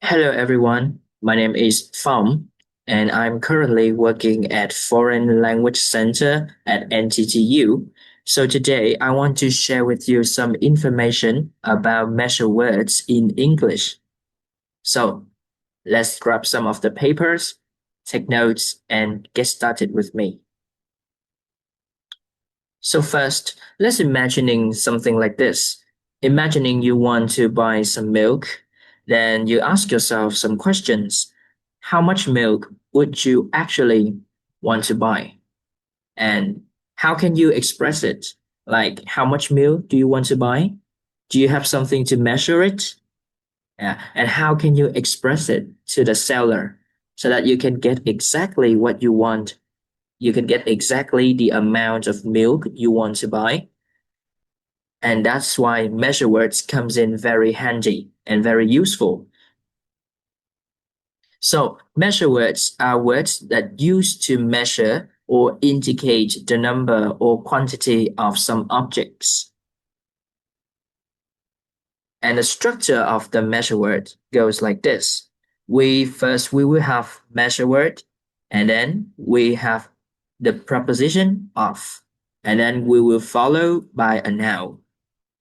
Hello everyone, my name is Phong and I'm currently working at Foreign Language Center at NTTU. So today I want to share with you some information about measure words in English. So let's grab some of the papers, take notes, and get started with me. So first, let's imagining something like this. Imagining you want to buy some milk, then you ask yourself some questions. How much milk would you actually want to buy? And how can you express it? Like, how much milk do you want to buy? Do you have something to measure it? Yeah. And how can you express it to the seller so that you can get exactly what you want? You can get exactly the amount of milk you want to buy. And that's why measure words comes in very handy and very useful. So measure words are words that used to measure or indicate the number or quantity of some objects. And the structure of the measure word goes like this. We will have measure word, and then we have the preposition of, and then we will follow by a noun.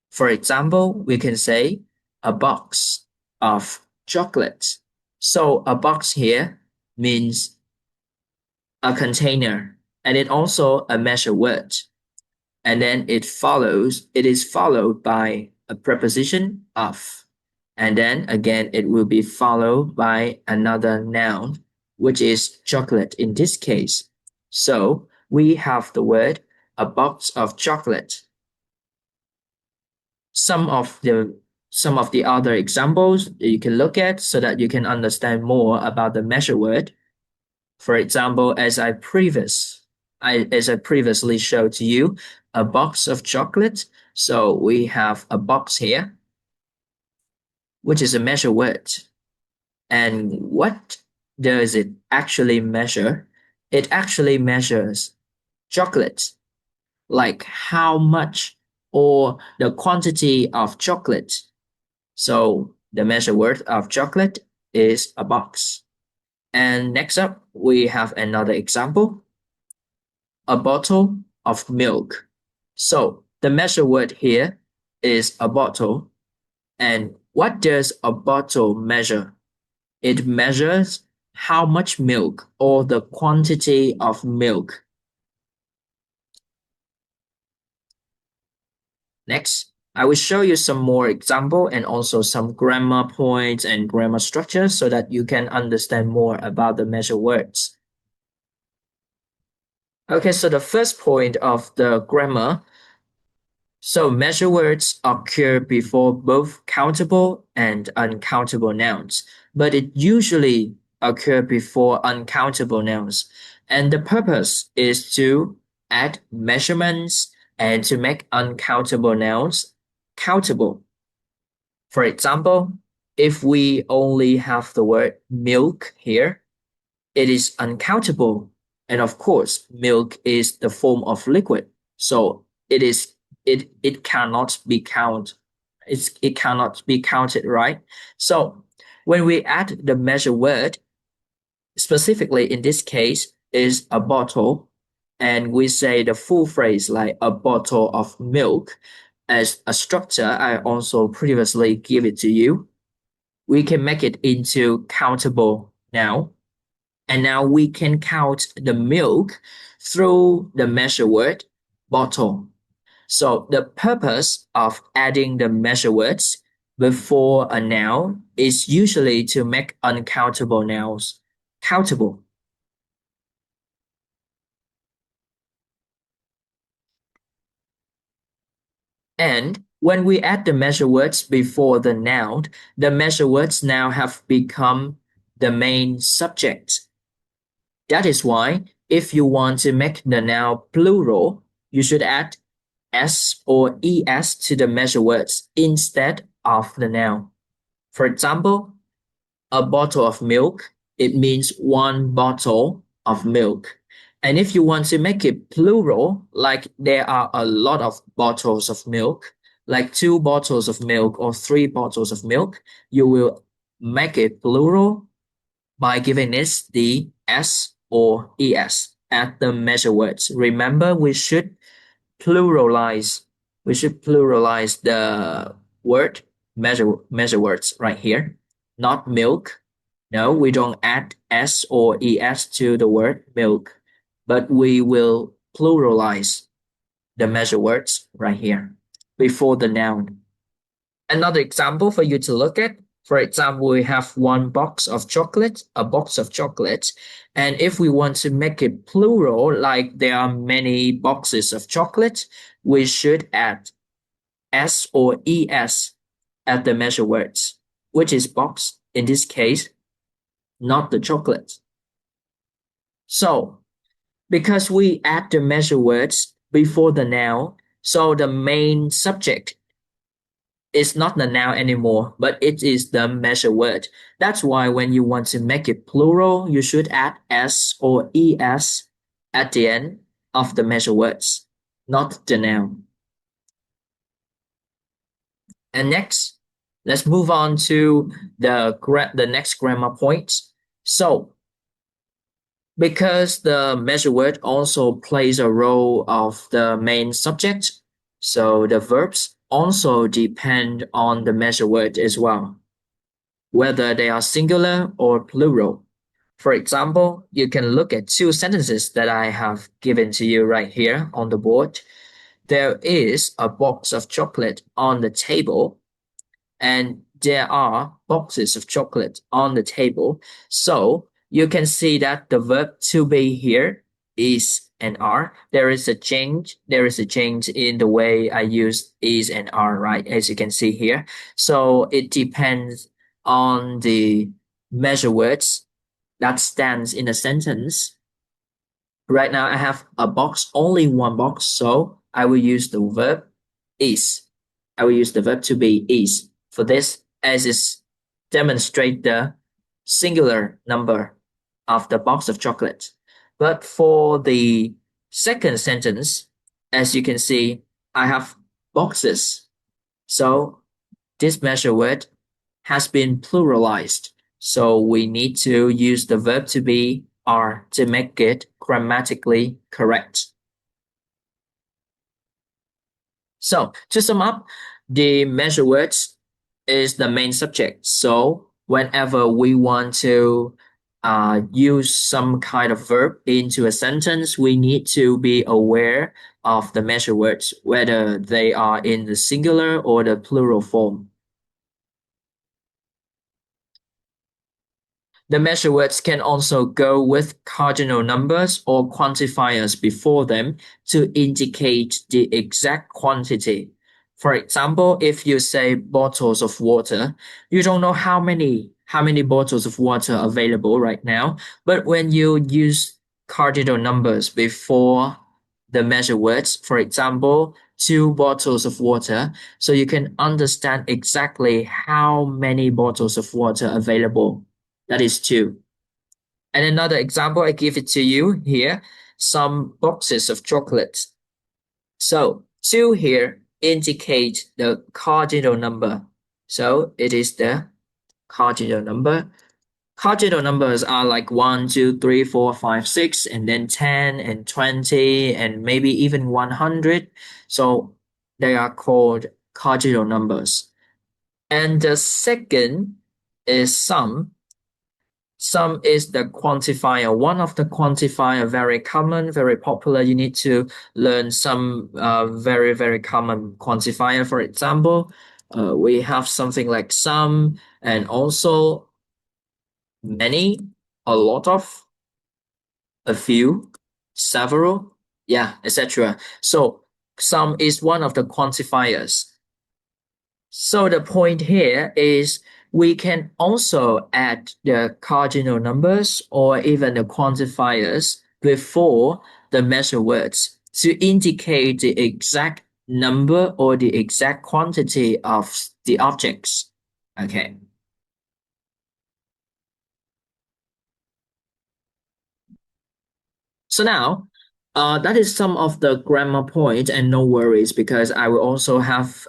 For example, we can say a box of chocolates. So a box here means a container, and it also a measure word. And then it is followed by a preposition of. And then again, it will be followed by another noun, which is chocolate in this case. So we have the word a box of chocolate. Some of the other examples you can look at so that you can understand more about the measure word. For example, as I previously showed to you, a box of chocolate. So we have a box here, which is a measure word. And what does it actually measure? It actually measures chocolate, like how much or the quantity of chocolate. So the measure word of chocolate is a box. And next up, we have another example, a bottle of milk. So the measure word here is a bottle. And what does a bottle measure? It measures how much milk or the quantity of milk. Next, I will show you some more example and also some grammar points and grammar structures so that you can understand more about the measure words. Okay, so the first point of the grammar. So measure words occur before both countable and uncountable nouns, but it usually occur before uncountable nouns. And the purpose is to add measurements and to make uncountable nouns countable. For example, if we only have the word milk here, it is uncountable. And of course, milk is the form of liquid. So it cannot be it cannot be counted, right? So when we add the measure word, specifically in this case is a bottle, and we say the full phrase like a bottle of milk as a structure, I also previously give it to you. We can make it into countable now. And now we can count the milk through the measure word bottle. So the purpose of adding the measure words before a noun is usually to make uncountable nouns countable. And when we add the measure words before the noun, the measure words now have become the main subject. That is why if you want to make the noun plural, you should add s or es to the measure words instead of the noun. For example, a bottle of milk, it means one bottle of milk. And if you want to make it plural, like there are a lot of bottles of milk, like two bottles of milk or three bottles of milk, you will make it plural by giving it the s or es at the measure words. Remember, pluralize we should pluralize the word measure words right here, not milk. No, we don't add s or es to the word milk, but we will pluralize the measure words right here before the noun. Another example for you to look at. For example, we have one box of chocolate, a box of chocolates. And if we want to make it plural, like there are many boxes of chocolate, we should add S or ES at the measure words, which is box in this case, not the chocolate. So, because we add the measure words before the noun, so the main subject is not the noun anymore, but it is the measure word. That's why when you want to make it plural, you should add s or es at the end of the measure words, not the noun. And next, let's move on to the next grammar point. So, because the measure word also plays a role of the main subject, so the verbs also depend on the measure word as well, whether they are singular or plural. For example, you can look at two sentences that I have given to you right here on the board. There is a box of chocolate on the table, and there are boxes of chocolate on the table. So you can see that the verb to be here is and are. There is a change. There is a change in the way I use is and are, right? As you can see here. So it depends on the measure words that stands in a sentence. Right now I have a box, only one box. So I will use the verb is. I will use the verb to be is for this, as is demonstrate the singular number of the box of chocolate. But for the second sentence, as you can see, I have boxes. So this measure word has been pluralized. So we need to use the verb to be are to make it grammatically correct. So to sum up, the measure words is the main subject. So whenever we want to use some kind of verb into a sentence, we need to be aware of the measure words, whether they are in the singular or the plural form. The measure words can also go with cardinal numbers or quantifiers before them to indicate the exact quantity. For example, if you say bottles of water, you don't know how many bottles of water are available right now. But when you use cardinal numbers before the measure words, for example, 2 bottles of water, so you can understand exactly how many bottles of water available. That is 2. And another example, I give it to you here, some boxes of chocolates. So 2 here indicate the cardinal number. So it is the cardinal number. Cardinal numbers are like 1, 2, 3, 4, 5, 6, and then 10 and 20 and maybe even 100. So they are called cardinal numbers. And the second is sum. Sum is the quantifier. One of the quantifier, very common, very popular. You need to learn some very, very common quantifier. For example, we have something like some and also many, a lot of, a few, several, yeah, etc. So sum is one of the quantifiers. So the point here is we can also add the cardinal numbers or even the quantifiers before the measure words to indicate the exact number or the exact quantity of the objects. Okay. So now, that is some of the grammar points, and no worries because I will also have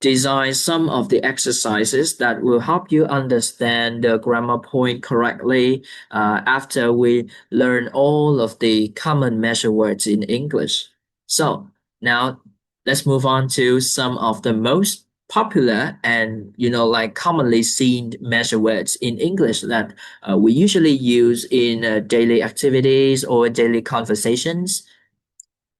design some of the exercises that will help you understand the grammar point correctly after we learn all of the common measure words in English. So now let's move on to some of the most popular and like commonly seen measure words in English that we usually use in daily activities or daily conversations.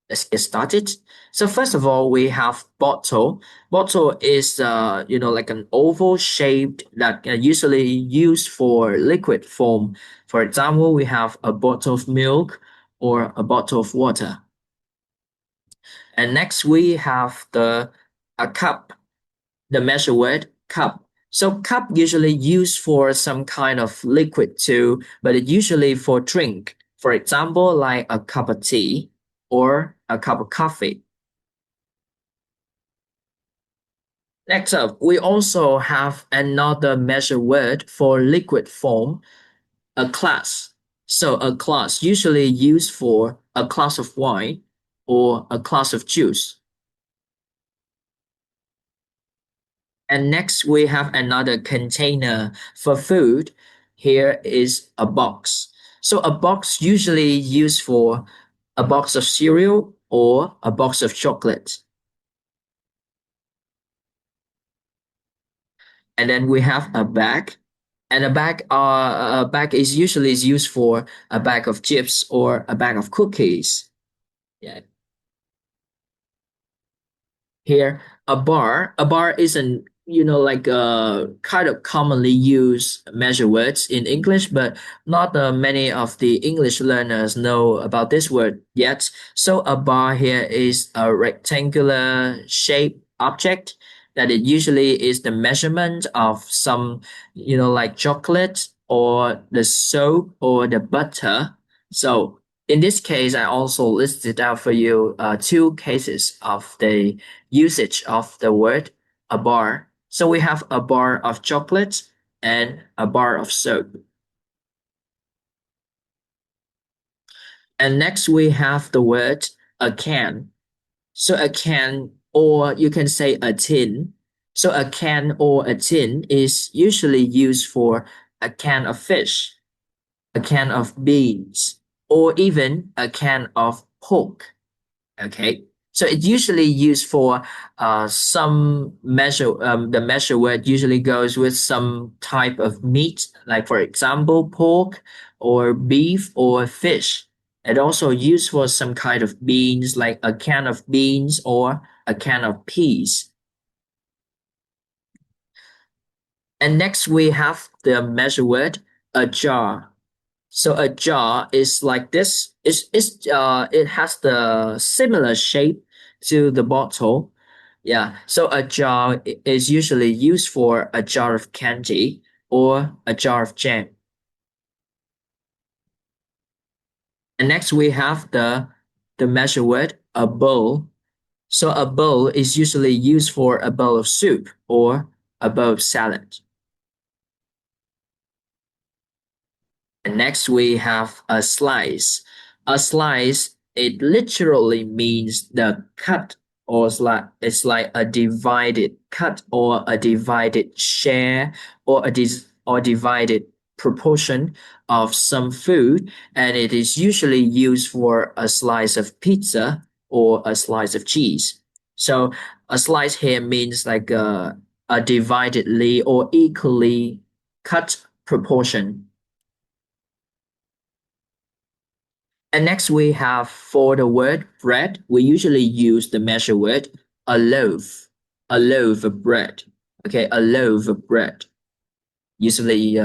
Let's get started. So first of all, we have bottle. Bottle is like an oval shaped that usually used for liquid form. For example, we have a bottle of milk or a bottle of water. And next we have the a cup, the measure word cup. So cup usually used for some kind of liquid too, but it usually for drink. For example, like a cup of tea or a cup of coffee. Next up, we also have another measure word for liquid form, a glass. So a glass usually used for a glass of wine or a glass of juice. And next we have another container for food. Here is a box. So a box usually used for a box of cereal or a box of chocolate. And then we have a bag. And a bag is usually used for a bag of chips or a bag of cookies. Yeah. Here, a bar is an like a kind of commonly used measure words in English, but not many of the English learners know about this word yet. So a bar here is a rectangular shaped object that it usually is the measurement of some like chocolate or the soap or the butter. So in this case, I also listed out for you two cases of the usage of the word a bar. So we have a bar of chocolate and a bar of soap. And next we have the word a can. So a can, or you can say a tin. So a can or a tin is usually used for a can of fish, a can of beans, or even a can of pork. Okay. So it's usually used for some measure. The measure word usually goes with some type of meat, like for example, pork or beef or fish. It also used for some kind of beans, like a can of beans or a can of peas. And next we have the measure word a jar. So a jar is like this. It has the similar shape to the bottle. Yeah. So a jar is usually used for a jar of candy or a jar of jam. And next we have the measure word a bowl. So a bowl is usually used for a bowl of soup or a bowl of salad. And next we have a slice. A slice, it literally means the cut or it's like a divided cut or a divided share or or divided proportion of some food, and it is usually used for a slice of pizza or a slice of cheese. So a slice here means like a dividedly or equally cut proportion. And next we have for the word bread, we usually use the measure word a loaf of bread. Okay, a loaf of bread, usually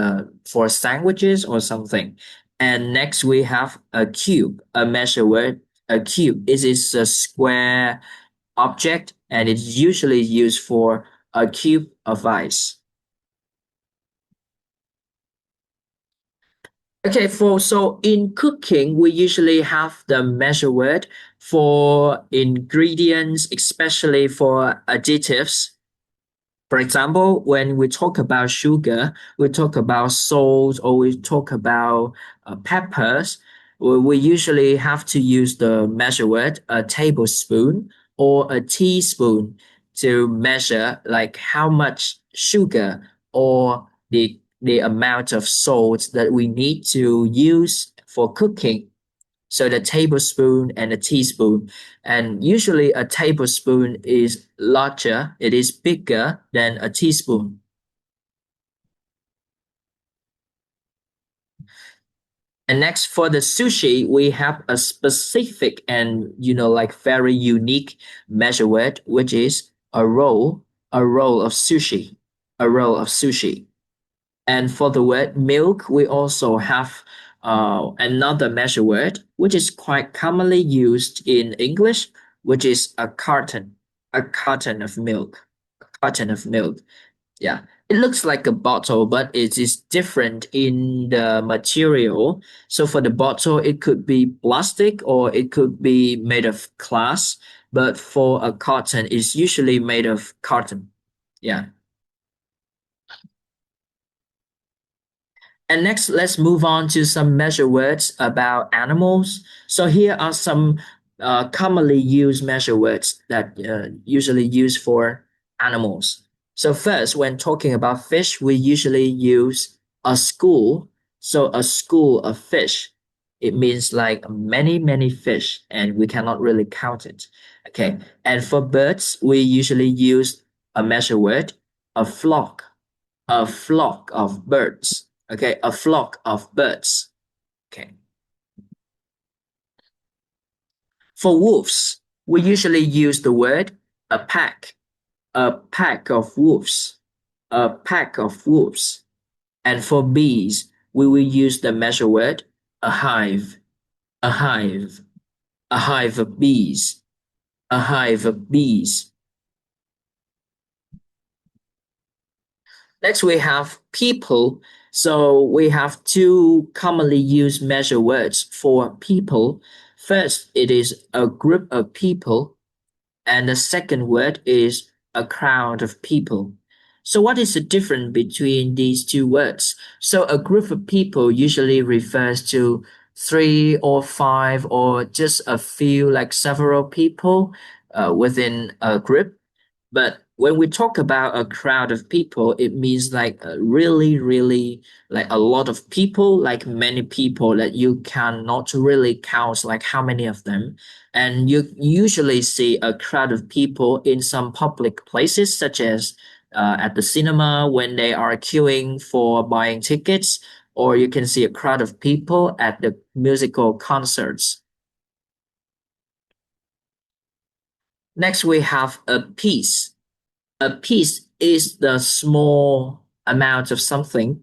for sandwiches or something. And next we have a cube, a measure word. A cube is a square object and it's usually used for a cube of ice. Okay, so in cooking, we usually have the measure word for ingredients, especially for additives. For example, when we talk about sugar, we talk about salt, or we talk about peppers, we usually have to use the measure word a tablespoon or a teaspoon to measure like how much sugar or the amount of salt that we need to use for cooking. So the tablespoon and a teaspoon. And usually a tablespoon is larger, it is bigger than a teaspoon. And next for the sushi, we have a specific and like very unique measure word, which is a roll of sushi, a roll of sushi. And for the word milk, we also have another measure word, which is quite commonly used in English, which is a carton of milk, a carton of milk. Yeah, it looks like a bottle, but it is different in the material. So for the bottle, it could be plastic or it could be made of glass. But for a carton, it's usually made of carton. Yeah. And next, let's move on to some measure words about animals. So here are some commonly used measure words that usually used for animals. So first, when talking about fish, we usually use a school. So a school of fish, it means like many, many fish, and we cannot really count it. Okay. And for birds, we usually use a measure word, a flock, a flock of birds. Okay, a flock of birds. Okay. For wolves, we usually use the word a pack of wolves, a pack of wolves. And for bees, we will use the measure word a hive, a hive, a hive of bees, a hive of bees. Next, we have people. So we have two commonly used measure words for people. First, it is a group of people, and the second word is a crowd of people. So what is the difference between these two words? So a group of people usually refers to three or five or just a few, like several people within a group. But when we talk about a crowd of people, it means like really, really like a lot of people, like many people that you cannot really count like how many of them. And you usually see a crowd of people in some public places, such as at the cinema when they are queuing for buying tickets, or you can see a crowd of people at the musical concerts. Next, we have a piece. A piece is the small amount of something.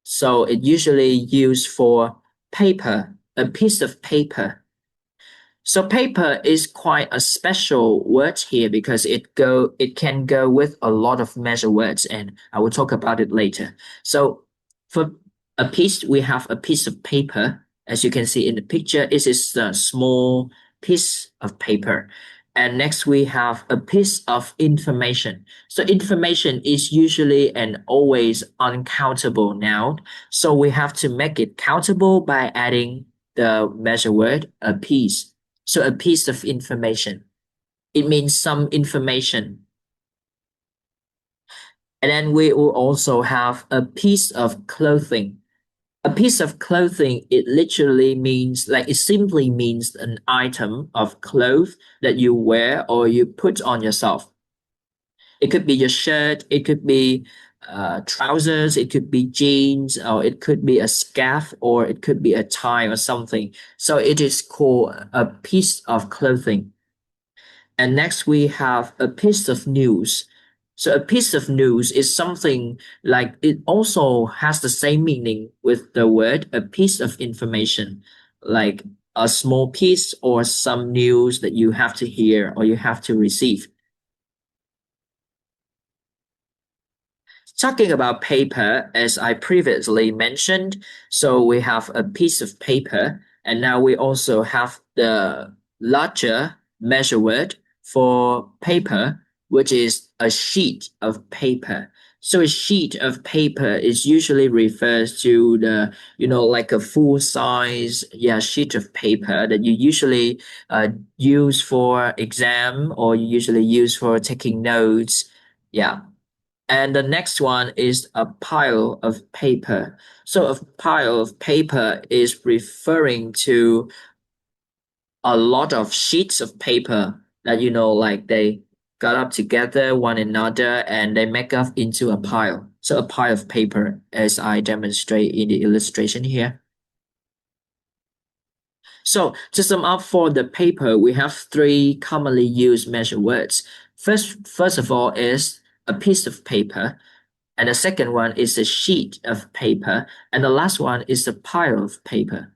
So it usually used for paper, a piece of paper. So paper is quite a special word here because it can go with a lot of measure words, and I will talk about it later. So for a piece, we have a piece of paper. As you can see in the picture, it is a small piece of paper. And next we have a piece of information. So information is usually and always uncountable noun. So we have to make it countable by adding the measure word a piece. So a piece of information. It means some information. And then we will also have a piece of clothing. A piece of clothing, it literally means like it simply means an item of clothes that you wear or you put on yourself. It could be your shirt, it could be trousers, it could be jeans, or it could be a scarf, or it could be a tie or something. So it is called a piece of clothing. And next we have a piece of news. So a piece of news is something like it also has the same meaning with the word a piece of information, like a small piece or some news that you have to hear or you have to receive. Talking about paper, as I previously mentioned, so we have a piece of paper, and now we also have the larger measure word for paper, which is a sheet of paper. So a sheet of paper is usually refers to the, like a full size, yeah, sheet of paper that you usually use for exam or you usually use for taking notes. Yeah. And the next one is a pile of paper. So a pile of paper is referring to a lot of sheets of paper that like they got up together one another and they make up into a pile. So a pile of paper, as I demonstrate in the illustration here. So to sum up for the paper, we have three commonly used measure words. First of all is a piece of paper, and the second one is a sheet of paper, and the last one is a pile of paper.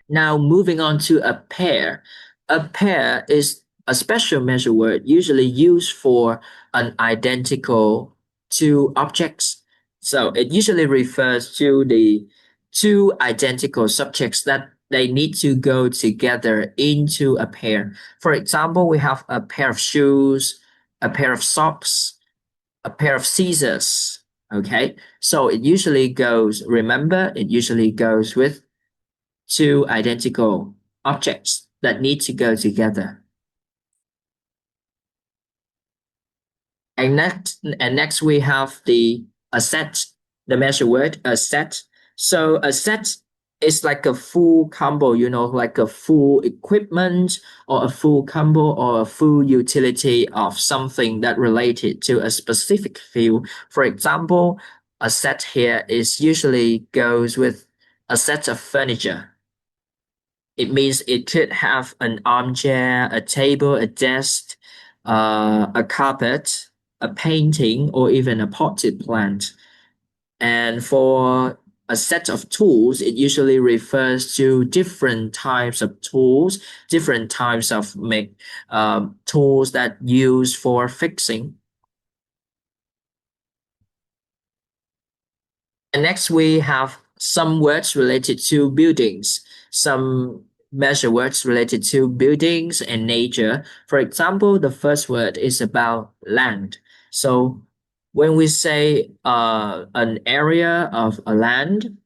Now, moving on to a pair. A pair is a special measure word usually used for an identical two objects. So it usually refers to the two identical subjects that they need to go together into a pair. For example, we have a pair of shoes, a pair of socks, a pair of scissors. Okay, so it usually goes with two identical objects that need to go together. And next we have a set, the measure word a set. So a set is like a full combo, like a full equipment or a full combo or a full utility of something that related to a specific field. For example, a set here is usually goes with a set of furniture. It means it could have an armchair, a table, a desk, a carpet, a painting, or even a potted plant. And for a set of tools, it usually refers to different types of tools, different types of tools that use for fixing. And next, we have some words related to buildings, some measure words related to buildings and nature. For example, the first word is about land. So when we say an area of land,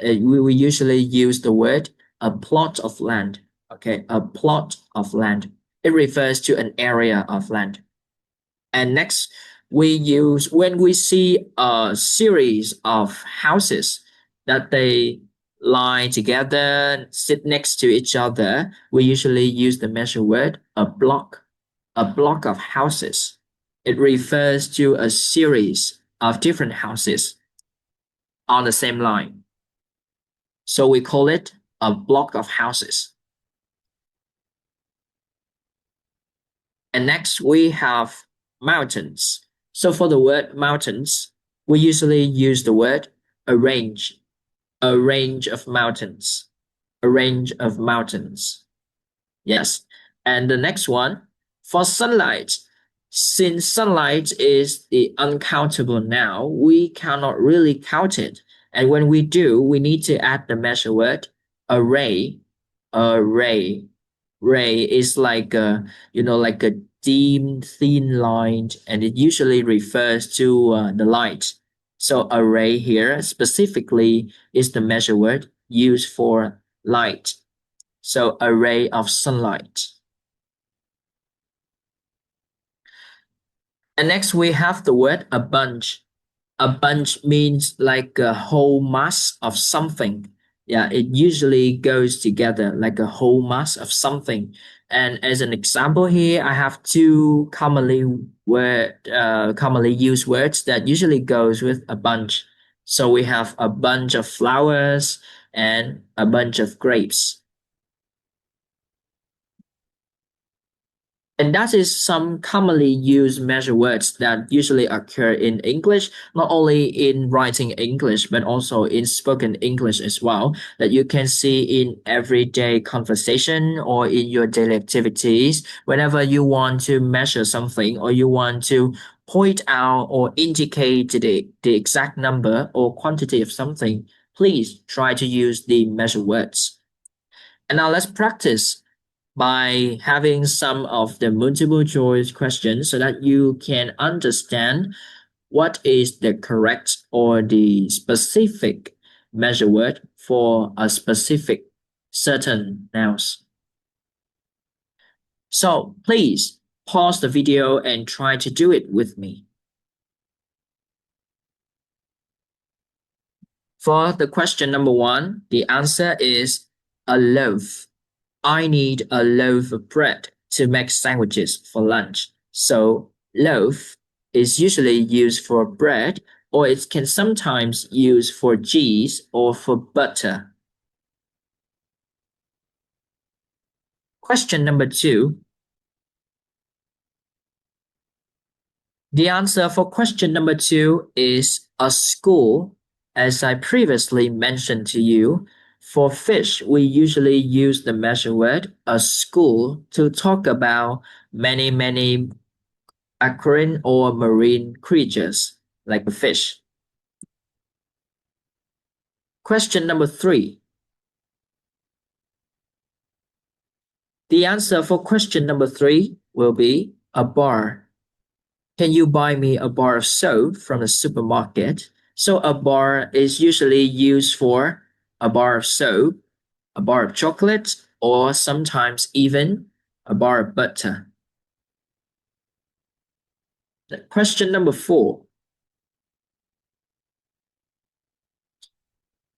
we usually use the word a plot of land. Okay, a plot of land. It refers to an area of land. And next, we use when we see a series of houses that they lie together, sit next to each other, we usually use the measure word a block of houses. It refers to a series of different houses on the same line. So we call it a block of houses. And next, we have mountains. So for the word mountains, we usually use the word a range of mountains, a range of mountains. Yes. And the next one, for sunlight, since sunlight is the uncountable now, we cannot really count it. And when we do, we need to add the measure word array. Array. Ray is like like a dim, thin line, and it usually refers to the light. So array here specifically is the measure word used for light. So array of sunlight. And next we have the word a bunch. A bunch means like a whole mass of something. Yeah, it usually goes together like a whole mass of something. And as an example here, I have two commonly used words that usually goes with a bunch. So we have a bunch of flowers and a bunch of grapes. And that is some commonly used measure words that usually occur in English, not only in writing English, but also in spoken English as well, that you can see in everyday conversation or in your daily activities. Whenever you want to measure something or you want to point out or indicate the exact number or quantity of something, please try to use the measure words. And now let's practice by having some of the multiple choice questions so that you can understand what is the correct or the specific measure word for a specific certain nouns. So please pause the video and try to do it with me. For the question number 1, the answer is a loaf. I need a loaf of bread to make sandwiches for lunch. So loaf is usually used for bread, or it can sometimes use for cheese or for butter. Question number 2. The answer for question number 2 is a school. As I previously mentioned to you, for fish, we usually use the measure word a school to talk about many aquarian or marine creatures like a fish. Question number 3. The answer for question number 3 will be a bar. Can you buy me a bar of soap from the supermarket? So a bar is usually used for a bar of soap, a bar of chocolate, or sometimes even a bar of butter. Question number 4.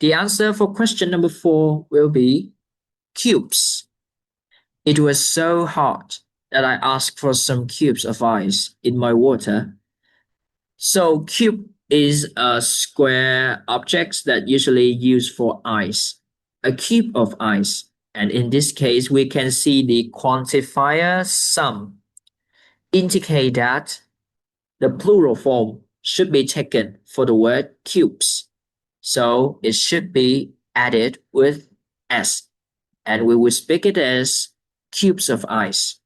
The answer for question number 4 will be cubes. It was so hot that I asked for some cubes of ice in my water. So cube is a square object that usually used for ice, a cube of ice. And in this case, we can see the quantifier some indicate that the plural form should be taken for the word cubes. So it should be added with s, and we will speak it as cubes of ice.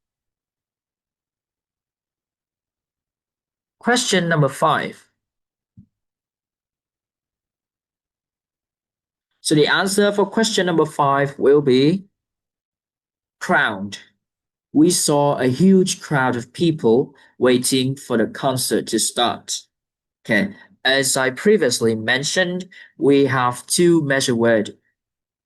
Question number 5. So the answer for question number 5 will be crowd. We saw a huge crowd of people waiting for the concert to start. Okay, as I previously mentioned, we have two measure words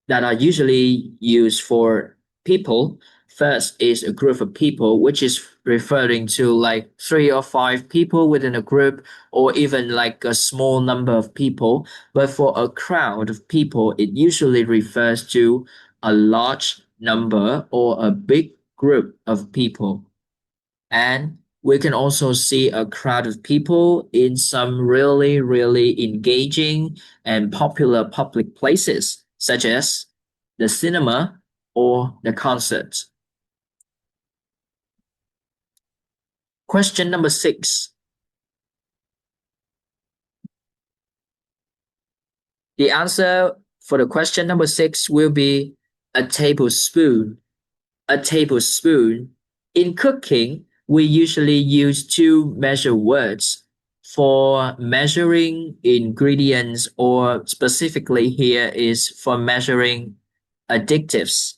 that are usually used for people. First is a group of people, which is referring to like 3 or 5 people within a group, or even like a small number of people. But for a crowd of people, it usually refers to a large number or a big group of people. And we can also see a crowd of people in some really engaging and popular public places, such as the cinema or the concert. Question number 6. The answer for the question number 6 will be a tablespoon. A tablespoon. In cooking, we usually use two measure words for measuring ingredients, or specifically here is for measuring additives.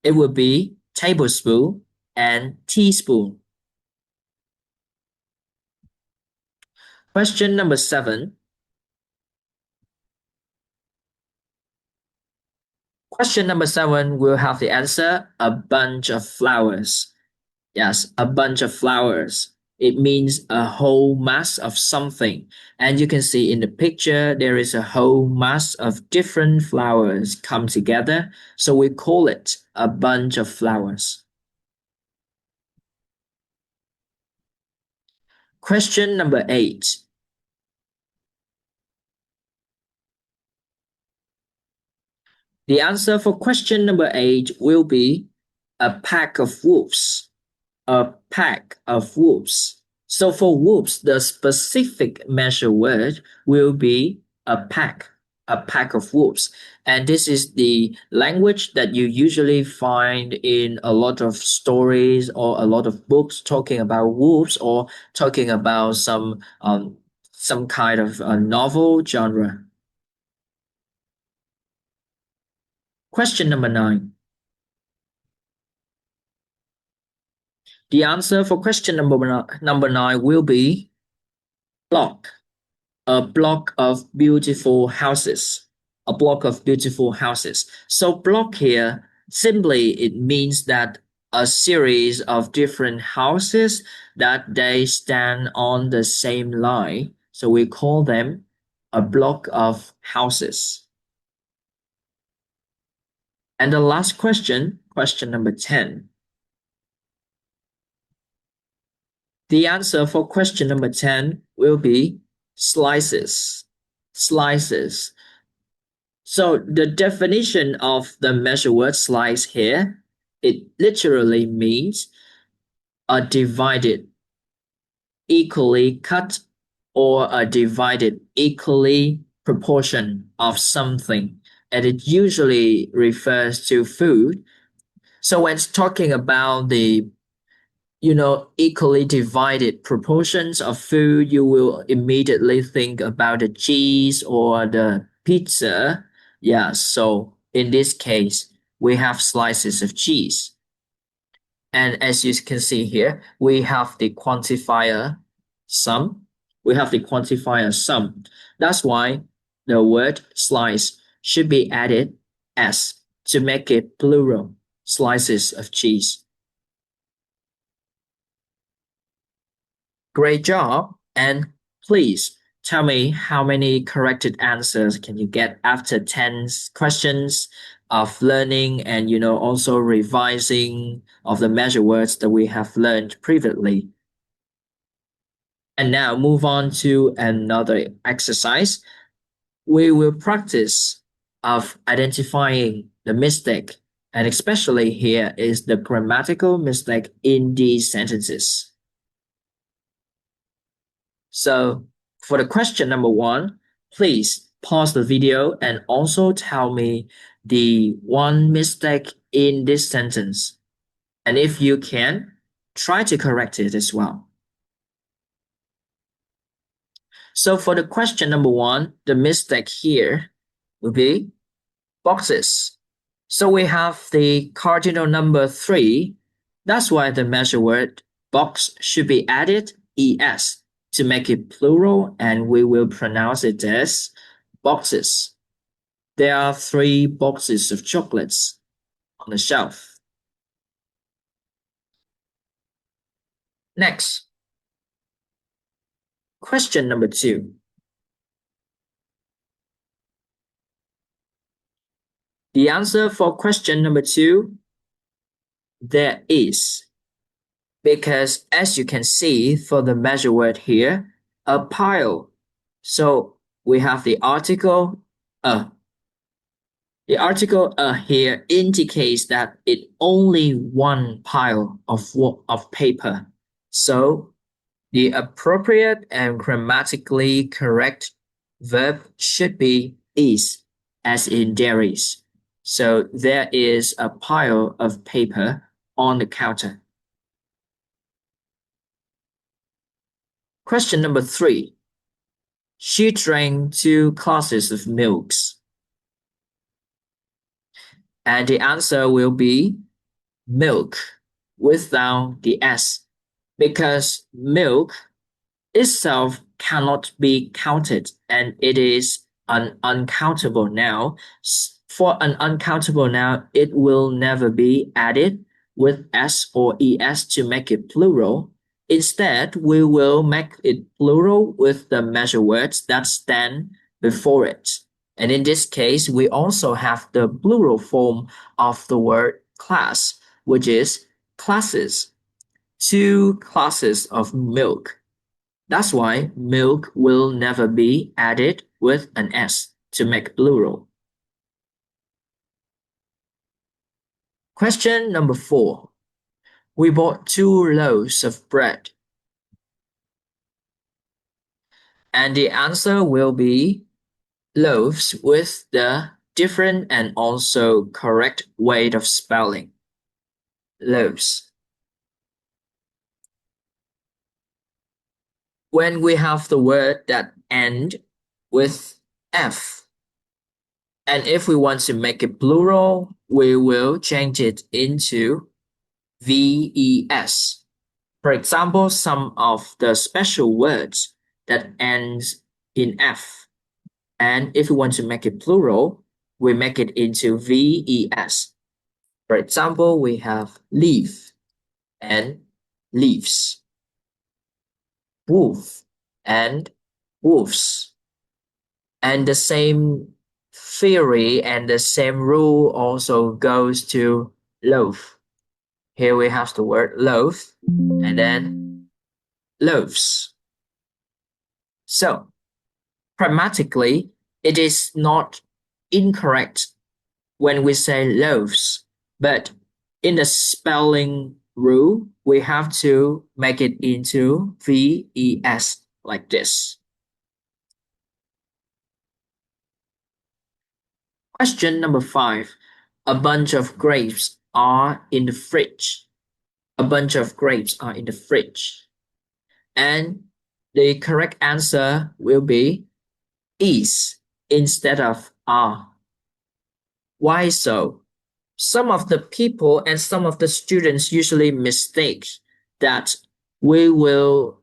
It would be tablespoon and teaspoon. Question number 7. Question number 7 will have the answer a bunch of flowers. Yes, a bunch of flowers. It means a whole mass of something. And you can see in the picture, there is a whole mass of different flowers come together. So we call it a bunch of flowers. Question number 8. The answer for question number 8 will be a pack of wolves. A pack of wolves. So for wolves, the specific measure word will be a pack of wolves. And this is the language that you usually find in a lot of stories or a lot of books talking about wolves, or talking about some kind of a novel genre. Question number 9. The answer for question number 9 will be block. A block of beautiful houses. A block of beautiful houses. So block here, simply it means that a series of different houses that they stand on the same line. So we call them a block of houses. And the last question, question number 10. The answer for question number 10 will be slices. Slices. So the definition of the measure word slice here, it literally means a divided, equally cut, or a divided equally proportion of something. And it usually refers to food. So when it's talking about the equally divided proportions of food, you will immediately think about the cheese or the pizza. Yeah, so in this case, we have slices of cheese. And as you can see here, we have the quantifier some. We have the quantifier some. That's why the word slice should be added s to make it plural, slices of cheese. Great job. And please tell me how many corrected answers can you get after 10 questions of learning and also revising of the measure words that we have learned previously. And now move on to another exercise. We will practice of identifying the mistake, and especially here is the grammatical mistake in these sentences. So for the question number 1, please pause the video and also tell me the one mistake in this sentence. And if you can, try to correct it as well. So for the question number 1, the mistake here will be boxes. So we have the cardinal number 3. That's why the measure word box should be added es to make it plural, and we will pronounce it as boxes. There are 3 boxes of chocolates on the shelf. Next, question number 2. The answer for question number 2, there is. Because as you can see for the measure word here, a pile. So we have the article a. The article a here indicates that it's only one pile of paper. So the appropriate and grammatically correct verb should be is, as in there is. So there is a pile of paper on the counter. Question number 3. She drank 2 glasses of milks. And the answer will be milk without the s, because milk itself cannot be counted and it is an uncountable noun. For an uncountable noun, it will never be added with s or es to make it plural. Instead, we will make it plural with the measure words that stand before it. And in this case, we also have the plural form of the word class, which is classes. 2 classes of milk. That's why milk will never be added with an s to make plural. Question number 4. We bought 2 loaves of bread. And the answer will be loaves with the different and also correct way of spelling. Loaves. When we have the word that end with f, and if we want to make it plural, we will change it into ves. For example, some of the special words that ends in F. And if we want to make it plural, we make it into VES. For example, we have leaf and leaves, wolf and wolves. And the same theory and the same rule also goes to loaf. Here we have the word loaf and then loaves. So grammatically, it is not incorrect when we say loaves, but in the spelling rule, we have to make it into VES like this. Question number 5. A bunch of grapes are in the fridge. A bunch of grapes are in the fridge. And the correct answer will be is instead of are. Why so? Some of the people and some of the students usually mistake that we will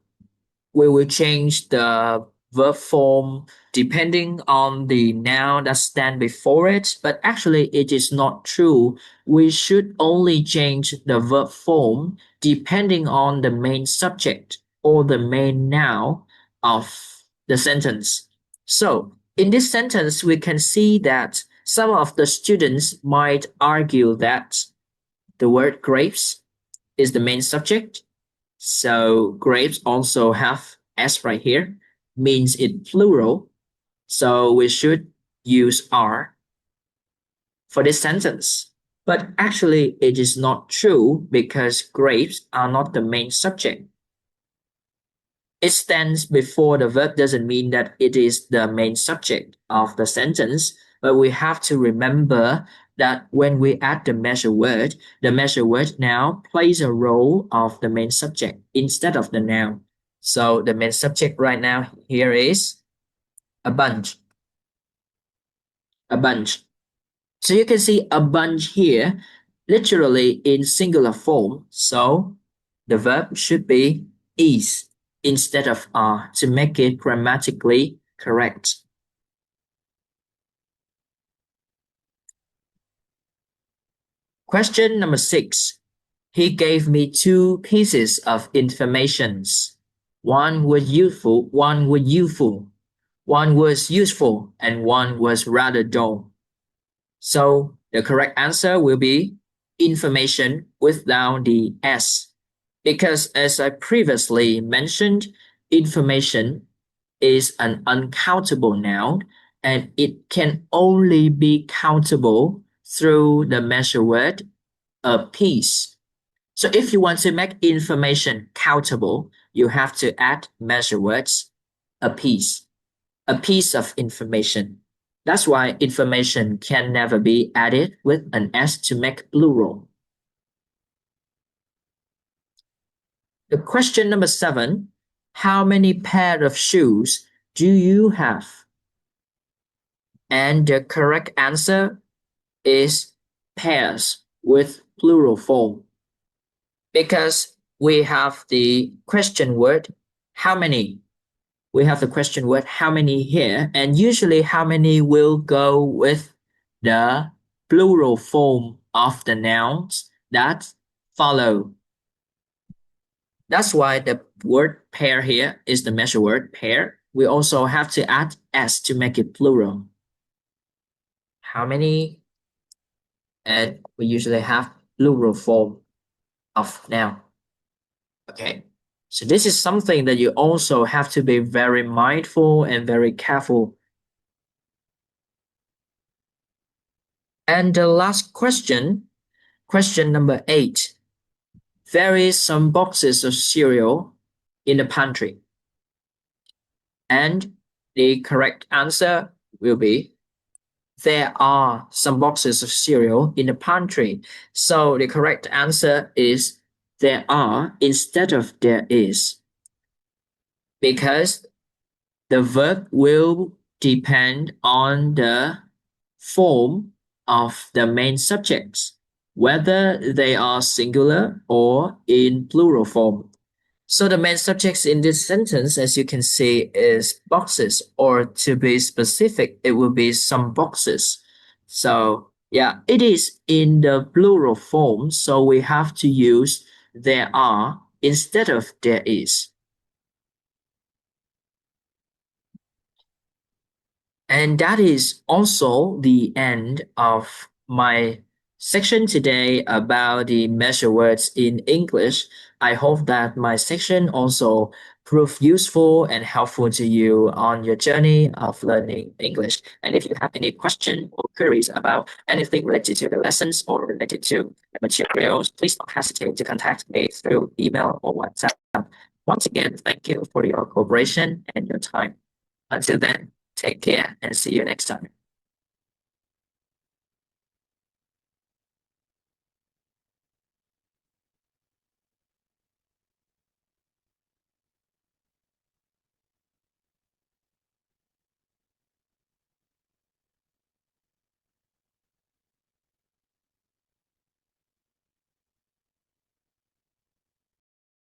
change the verb form depending on the noun that stand before it, but actually it is not true. We should only change the verb form depending on the main subject or the main noun of the sentence. So in this sentence, we can see that some of the students might argue that the word grapes is the main subject. So grapes also have S right here, means it plural. So we should use are for this sentence. But actually, it is not true because grapes are not the main subject. It stands before the verb doesn't mean that it is the main subject of the sentence, but we have to remember that when we add the measure word now plays a role of the main subject instead of the noun. So the main subject right now here is a bunch. A bunch. So you can see a bunch here literally in singular form. So the verb should be is instead of are to make it grammatically correct. Question number 6. He gave me 2 pieces of information. One was useful, and one was rather dull. So the correct answer will be information without the S. Because as I previously mentioned, information is an uncountable noun and it can only be countable through the measure word a piece. So if you want to make information countable, you have to add measure words a piece of information. That's why information can never be added with an S to make plural. The question number 7, how many pair of shoes do you have? And the correct answer is pairs with plural form. Because we have the question word how many. We have the question word how many here, and usually how many will go with the plural form of the nouns that follow. That's why the word pair here is the measure word pair. We also have to add s to make it plural. How many? And we usually have plural form of noun. Okay. So this is something that you also have to be very mindful and very careful. And the last question, question number 8. There is some boxes of cereal in the pantry. And the correct answer will be there are some boxes of cereal in the pantry. So the correct answer is there are instead of there is. Because the verb will depend on the form of the main subjects, whether they are singular or in plural form. So the main subjects in this sentence, as you can see, is boxes, or to be specific, it will be some boxes. So yeah, it is in the plural form, so we have to use there are instead of there is. And that is also the end of my section today about the measure words in English. I hope that my section also proved useful and helpful to you on your journey of learning English. And if you have any questions or queries about anything related to the lessons or related to the materials, please don't hesitate to contact me through email or WhatsApp. Once again, thank you for your cooperation and your time. Until then, take care and see you next time.